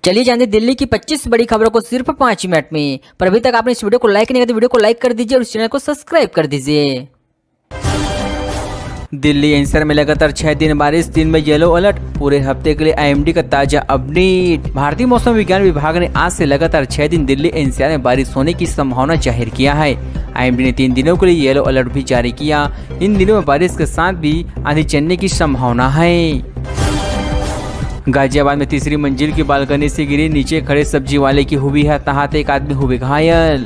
चलिए जानते दिल्ली की 25 बड़ी खबरों को सिर्फ 5 मिनट में। पर अभी तक आपने इस वीडियो को लाइक नहीं किया तो वीडियो को लाइक कर दीजिए और इस चैनल को सब्सक्राइब कर दीजिए। दिल्ली एनसीआर में लगातार 6 दिन बारिश, 3 में येलो अलर्ट। पूरे हफ्ते के लिए आईएमडी का ताजा अपडेट। भारतीय मौसम विज्ञान विभाग ने आज से लगातार 6 दिन दिल्ली एनसीआर में बारिश होने की संभावना जाहिर किया है। आईएमडी ने 3 दिनों के लिए येलो अलर्ट भी जारी किया। इन दिनों में बारिश के साथ भी आंधी चलने की संभावना है। गाजियाबाद में तीसरी मंजिल की बालकनी से गिरी नीचे खड़े सब्जी वाले की हुई हताहत, एक आदमी हुए घायल।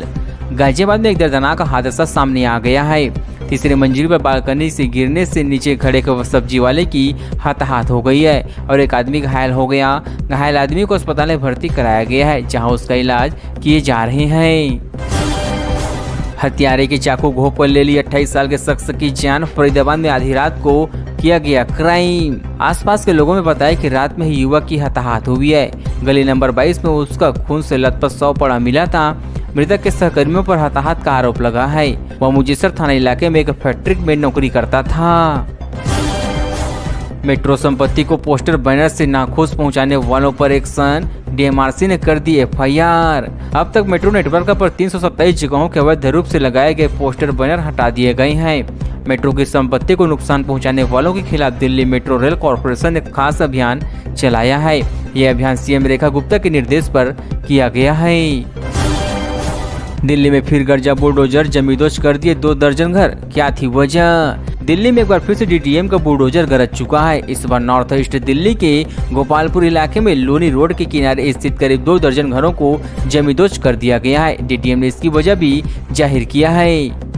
गाजियाबाद में एक दर्दनाक हादसा सामने आ गया है। तीसरी मंजिल पर बालकनी से गिरने से नीचे खड़े सब्जी वाले की हताहत हो गई है और एक आदमी घायल हो गया। घायल आदमी को अस्पताल में भर्ती कराया गया है, जहां उसका इलाज किए जा रहे हैं। हत्यारे के चाकू घोंप पर ले ली 28 साल के शख्स की जान। फरीदाबाद में आधी रात को किया गया क्राइम। आसपास के लोगों ने बताया कि रात में ही युवक की हताहत हुई है। गली नंबर 22 में उसका खून से लथपथ शव पड़ा मिला था। मृतक के सहकर्मियों पर हताहत का आरोप लगा है। वह मुजेसर थाना इलाके में एक फैक्ट्री में नौकरी करता था। मेट्रो संपत्ति को पोस्टर बैनर से नाखुश पहुंचाने वालों पर एक्शन, डीएमआरसी ने कर दी एफआईआर। अब तक मेट्रो नेटवर्क पर 327 जगहों के अवैध रूप से लगाए गए पोस्टर बैनर हटा दिए गए हैं। मेट्रो की संपत्ति को नुकसान पहुंचाने वालों के खिलाफ दिल्ली मेट्रो रेल कॉरपोरेशन ने खास अभियान चलाया है। यह अभियान सीएम रेखा गुप्ता के निर्देश पर किया गया है। दिल्ली में फिर गर्जा बुलडोजर, जमींदोज कर दिए 2 दर्जन घर, क्या थी वजह? दिल्ली में एक बार फिर से डीटीएम का बुलडोजर गरज चुका है। इस बार नॉर्थ ईस्ट दिल्ली के गोपालपुर इलाके में लोनी रोड के किनारे स्थित करीब 2 दर्जन घरों को जमींदोज कर दिया गया है। डीटीएम ने इसकी वजह भी जाहिर किया है।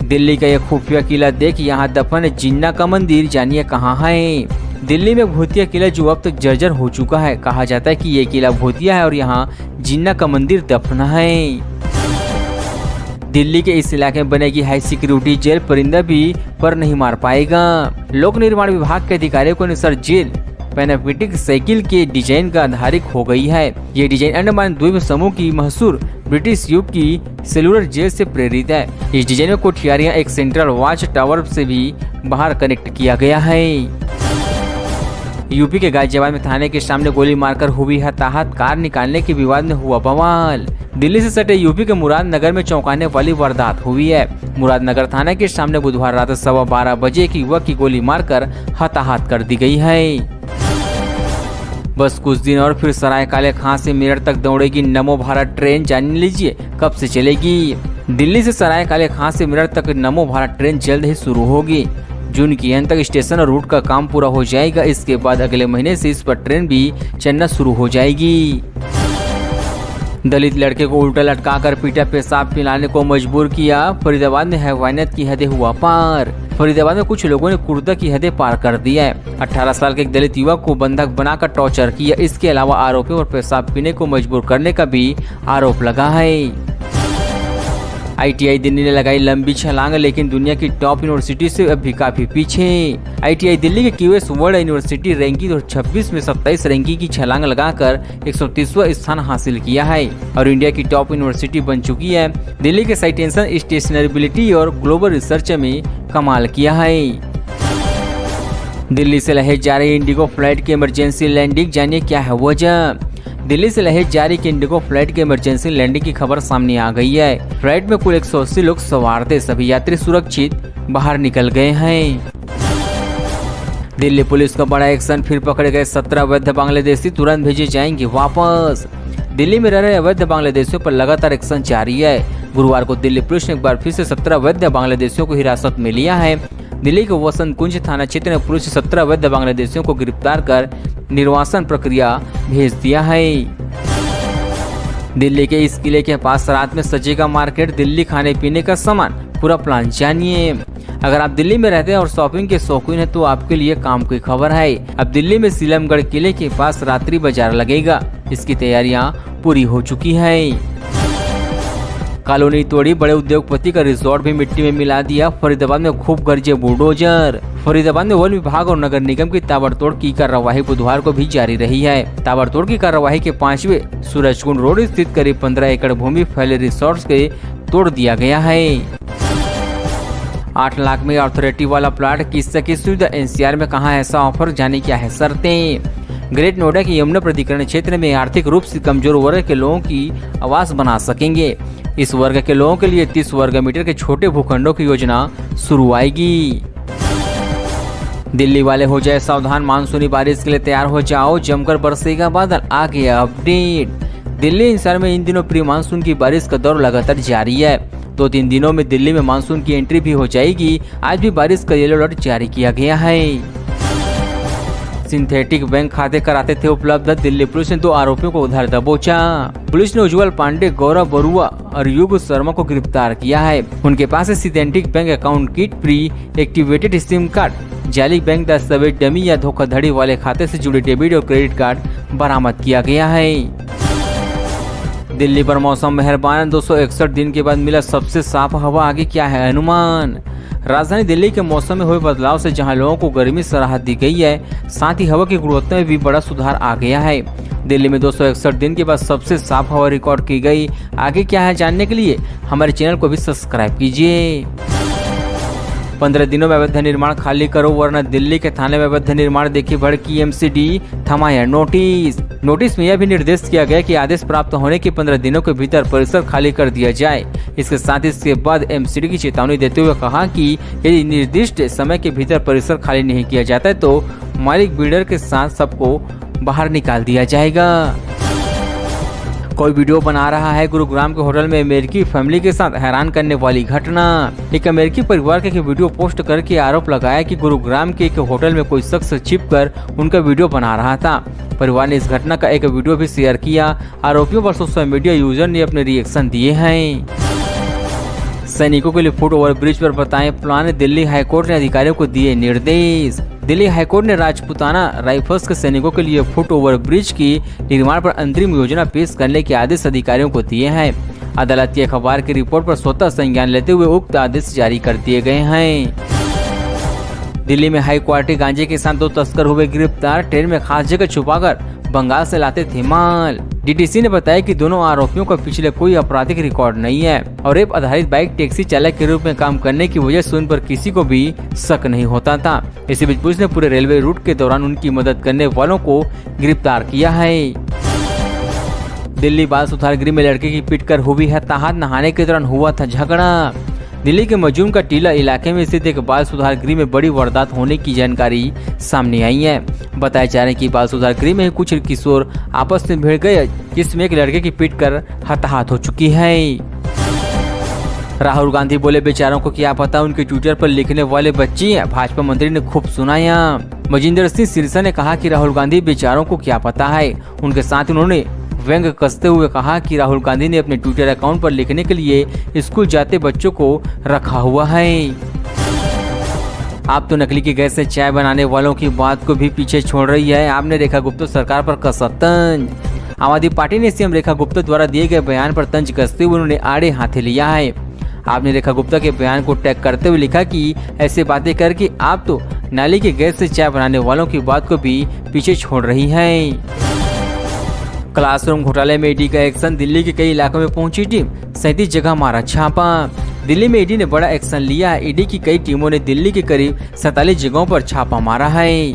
दिल्ली का यह खुफिया किला देख यहाँ दफन जिन्ना का मंदिर, जानिए कहाँ है? दिल्ली में भूतिया किला जो अब तक जर्जर हो चुका है। कहा जाता है कि ये किला भूतिया है और यहाँ जिन्ना का मंदिर दफन है। दिल्ली के इस इलाके में बनेगी हाई सिक्योरिटी जेल, परिंदा भी पर नहीं मार पाएगा। लोक निर्माण विभाग के अधिकारियों के अनुसार जेल पैनापेटिक साइकिल के डिजाइन का आधारित हो गई है। ये डिजाइन अंडमान द्वीप समूह की मशहूर ब्रिटिश युग की सेलुलर जेल से प्रेरित है। इस डिजाइन में कोठियारियां एक सेंट्रल वॉच टावर से भी बाहर कनेक्ट किया गया है। यूपी के गाजियाबाद में थाने के सामने गोली मारकर हुई हताहत, कार निकालने के विवाद में हुआ बवाल। दिल्ली से सटे यूपी के मुरादनगर में चौंकाने वाली वारदात हुई है। मुरादनगर थाने के सामने बुधवार रात 12:15 बजे एक युवक की गोली मारकर हताहत कर दी गई है। बस कुछ दिन और फिर सराय काले खां से मेरठ तक दौड़ेगी नमो भारत ट्रेन, जान लीजिए कब से चलेगी। दिल्ली से सराय काले खां से मेरठ तक नमो भारत ट्रेन जल्द ही शुरू होगी। जून की अंत तक स्टेशन और रूट का काम पूरा हो जाएगा। इसके बाद अगले महीने से इस पर ट्रेन भी चलना शुरू हो जाएगी। दलित लड़के को उल्टा लटकाकर पीटा, पेशाब पिलाने को मजबूर किया। फरीदाबाद में हैवानियत की हदें हुआ पार। फरीदाबाद में कुछ लोगों ने क्रूरता की हदें पार कर दी है। 18 साल के एक दलित युवक को बंधक बनाकर टॉर्चर किया। इसके अलावा आरोपियों पर पेशाब पीने को मजबूर करने का भी आरोप लगा है। आईटीआई दिल्ली ने लगाई लंबी छलांग, लेकिन दुनिया की टॉप यूनिवर्सिटी से अब भी काफी पीछे। आईटीआई दिल्ली के क्यूएस वर्ल्ड यूनिवर्सिटी रैंकिंग 2026 में 27 रैंकिंग की छलांग लगाकर 130वां स्थान हासिल किया है और इंडिया की टॉप यूनिवर्सिटी बन चुकी है। दिल्ली के साइटेंशन, स्टेशनरेबिलिटी और ग्लोबल रिसर्च में कमाल किया है। दिल्ली से लहे जा रही इंडिगो फ्लाइट की इमरजेंसी लैंडिंग, जानिए क्या है वजह? दिल्ली से लहे जारी की इंडिगो फ्लाइट की इमरजेंसी लैंडिंग की खबर सामने आ गई है। फ्लाइट में कुल 180 लोग सवार थे। सभी यात्री सुरक्षित बाहर निकल गए हैं। दिल्ली पुलिस का बड़ा एक्शन, फिर पकड़े गए 17 अवैध बांग्लादेशी तुरंत भेजे जाएंगे वापस। दिल्ली में रह रहे अवैध बांग्लादेशियों पर लगातार एक्शन जारी है। गुरुवार को दिल्ली पुलिस ने एक बार फिर से 17 अवैध बांग्लादेशियों को हिरासत में लिया है। दिल्ली के वसंत कुंज थाना क्षेत्र में पुलिस 17 अवैध बांग्लादेशियों को गिरफ्तार कर निर्वासन प्रक्रिया भेज दिया है। दिल्ली के इस किले के पास रात में सजेगा मार्केट, दिल्ली खाने पीने का सामान, पूरा प्लान जानिए। अगर आप दिल्ली में रहते हैं और शॉपिंग के शौकीन हैं तो आपके लिए काम की खबर है। अब दिल्ली में सीलमगढ़ किले के पास रात्रि बाजार लगेगा। इसकी तैयारियां पूरी हो चुकी है। कॉलोनी तोड़ी, बड़े उद्योगपति का रिजॉर्ट भी मिट्टी में मिला दिया। फरीदाबाद में खूब गरजे बुलडोजर। फरीदाबाद में वन विभाग और नगर निगम की ताबड़तोड़ की कार्रवाई बुधवार को भी जारी रही है। ताबड़तोड़ की कार्रवाई के 5वें सूरजकुंड रोड स्थित करीब 15 एकड़ भूमि फैले रिसोर्ट के तोड़ दिया गया है। 8 लाख में अथॉरिटी वाला प्लाट, किस सुविधा? एनसीआर में कहाँ ऐसा ऑफर, जाने क्या है शर्तें? ग्रेट नोएडा के यमुना प्राधिकरण क्षेत्र में आर्थिक रूप से कमजोर वर्ग के लोगों की आवास बना सकेंगे। इस वर्ग के लोगों के लिए 30 वर्ग मीटर के छोटे भूखंडों की योजना शुरू आएगी। दिल्ली वाले हो जाए सावधान, मानसूनी बारिश के लिए तैयार हो जाओ, जमकर बरसेगा बादल। आ गया अपडेट। दिल्ली एनसीआर में इन दिनों प्री मानसून की बारिश का दौर लगातार जारी है। 2-3 दिनों में दिल्ली में मानसून की एंट्री भी हो जाएगी। आज भी बारिश का येलो अलर्ट जारी किया गया है। सिंथेटिक बैंक खाते कराते थे उपलब्ध, दिल्ली पुलिस ने 2 आरोपियों को उधार दबोचा। पुलिस ने उज्जवल पांडे, गौरव बरुआ और युग शर्मा को गिरफ्तार किया है। उनके पास से synthetic bank account kit, pre activated SIM card, जाली बैंक दस्तावेज, डमी या धोखाधड़ी वाले खाते से जुड़े डेबिट और क्रेडिट कार्ड बरामद किया गया है। दिल्ली पर मौसम मेहरबान, 261 दिन के बाद मिला सबसे साफ हवा। आगे क्या है अनुमान? राजधानी दिल्ली के मौसम में हुए बदलाव से जहां लोगों को गर्मी से राहत दी गई है, साथ ही हवा की गुणवत्ता में भी बड़ा सुधार आ गया है। दिल्ली में 261 दिन के बाद सबसे साफ हवा रिकॉर्ड की गई। आगे क्या है जानने के लिए हमारे चैनल को भी सब्सक्राइब कीजिए। 15 दिनों में अवैध निर्माण खाली करो वरना दिल्ली के थाने में अवैध निर्माण देखी भड़की एमसीडी, थमाया नोटिस। नोटिस में यह भी निर्देश किया गया कि आदेश प्राप्त होने के 15 दिनों के भीतर परिसर खाली कर दिया जाए। इसके साथ इसके बाद एमसीडी की चेतावनी देते हुए कहा कि यदि निर्दिष्ट समय के भीतर परिसर खाली नहीं किया जाता है तो मालिक बिल्डर के साथ सबको बाहर निकाल दिया जाएगा। कोई वीडियो बना रहा है गुरुग्राम के होटल में अमेरिकी फैमिली के साथ, हैरान करने वाली घटना। एक अमेरिकी परिवार के वीडियो पोस्ट करके आरोप लगाया कि गुरुग्राम के एक होटल में कोई शख्स छिपकर उनका वीडियो बना रहा था। परिवार ने इस घटना का एक वीडियो भी शेयर किया। आरोपियों पर सोशल मीडिया यूजर ने अपने रिएक्शन दिए हैं। सैनिकों के लिए फुट ओवर ब्रिज पर बताएं प्लान, दिल्ली हाईकोर्ट ने अधिकारियों को दिए निर्देश। दिल्ली हाईकोर्ट ने राजपूताना राइफल्स के सैनिकों के लिए फुट ओवर ब्रिज की निर्माण पर अंतरिम योजना पेश करने के आदेश अधिकारियों को दिए हैं। अदालती अखबार की रिपोर्ट पर स्वतः संज्ञान लेते हुए उक्त आदेश जारी कर दिए गए हैं। दिल्ली में हाई क्वालिटी गांजे के साथ 2 तस्कर हुए गिरफ्तार, ट्रेन में खास जगह छुपाकर बंगाल से लाते थे माल। डीटीसी ने बताया कि दोनों आरोपियों का पिछले कोई आपराधिक रिकॉर्ड नहीं है और रेप आधारित बाइक टैक्सी चालक के रूप में काम करने की वजह से उन पर किसी को भी शक नहीं होता था। इसी बीच पुलिस ने पूरे रेलवे रूट के दौरान उनकी मदद करने वालों को गिरफ्तार किया है। दिल्ली बाल सुधार गृह में लड़के की पीटकर हुई हताहत, नहाने के दौरान हुआ था झगड़ा। दिल्ली के मजूम का टीला इलाके में स्थित एक बाल सुधार गृह में बड़ी वारदात होने की जानकारी सामने आई है। बताया जा रहा है कि बाल सुधार गृह में कुछ किशोर आपस में भिड़ गए, जिसमें एक लड़के की पीटकर हताहत हो चुकी है। राहुल गांधी बोले बेचारों को क्या पता उनके ट्विटर पर लिखने वाले बच्चे हैं, भाजपा मंत्री ने खूब सुनाया। मजिंदर सिंह सिरसा ने कहा कि राहुल गांधी बेचारों को क्या पता है। उनके साथ उन्होंने व्यंग कसते हुए कहा कि राहुल गांधी ने अपने ट्विटर अकाउंट पर लिखने के लिए स्कूल जाते बच्चों को रखा हुआ है। आप तो नकली की गैस से चाय बनाने वालों की बात को भी पीछे छोड़ रही है। आपने रेखा गुप्ता सरकार पर कसा तंज। आम आदमी पार्टी ने सीएम रेखा गुप्ता द्वारा दिए गए बयान पर तंज कसते हुए उन्होंने आड़े हाथे लिया है। आपने रेखा गुप्ता के बयान को टैग करते हुए लिखा कि ऐसे बातें करके आप तो नाली की गैस से चाय बनाने वालों की बात को भी पीछे छोड़ रही है। क्लासरूम घोटाले में ईडी का एक्शन, दिल्ली के कई इलाकों में पहुंची टीम, 37 जगह मारा छापा। दिल्ली में ईडी ने बड़ा एक्शन लिया है। ईडी की कई टीमों ने दिल्ली के करीब 47 जगहों पर छापा मारा है।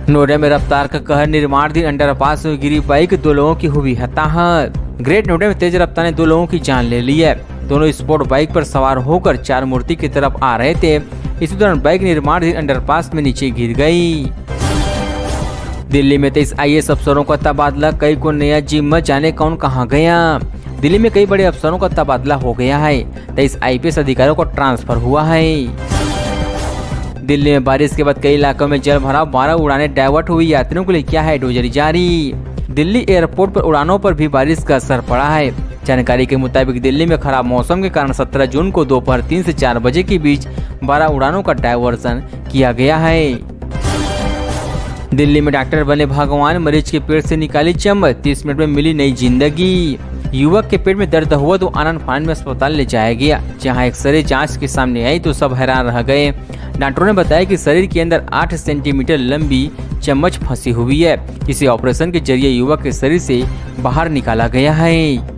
नोएडा में रफ्तार का कहर, निर्माणाधीन अंडरपास में गिरी बाइक, 2 लोगों की हुई हताहत। ग्रेट नोएडा में तेज रफ्तार ने 2 लोगों की जान ले ली है। दोनों स्पोर्ट बाइक पर सवार होकर 4 मूर्ति की तरफ आ रहे थे। इसी दौरान बाइक निर्माणाधीन अंडरपास में नीचे गिर गई। दिल्ली में 23 IAS अफसरों का तबादला, कई को नया जिम्मा, जाने कौन कहां गया। दिल्ली में कई बड़े अफसरों का तबादला हो गया है। 23 IPS अधिकारियों को ट्रांसफर हुआ है। दिल्ली में बारिश के बाद कई इलाकों में जल भराव, 12 उड़ानें डाइवर्ट हुई, यात्रियों के लिए क्या है एडवाइजरी जारी। दिल्ली एयरपोर्ट पर उड़ानों पर भी बारिश का असर पड़ा है। जानकारी के मुताबिक दिल्ली में खराब मौसम के कारण 17 जून को दोपहर 3 से 4 बजे के बीच 12 उड़ानों का डायवर्सन किया गया है। दिल्ली में डॉक्टर बने भगवान, मरीज के पेट से निकाली चम्मच, 30 मिनट में मिली नई जिंदगी। युवक के पेट में दर्द हुआ तो आनंद फानंद में अस्पताल ले जाया गया, जहां एक्सरे जांच के सामने आई तो सब हैरान रह गए। डॉक्टरों ने बताया कि शरीर के अंदर 8 सेंटीमीटर लंबी चम्मच फंसी हुई है। इसे ऑपरेशन के जरिए युवक के शरीर से बाहर निकाला गया है।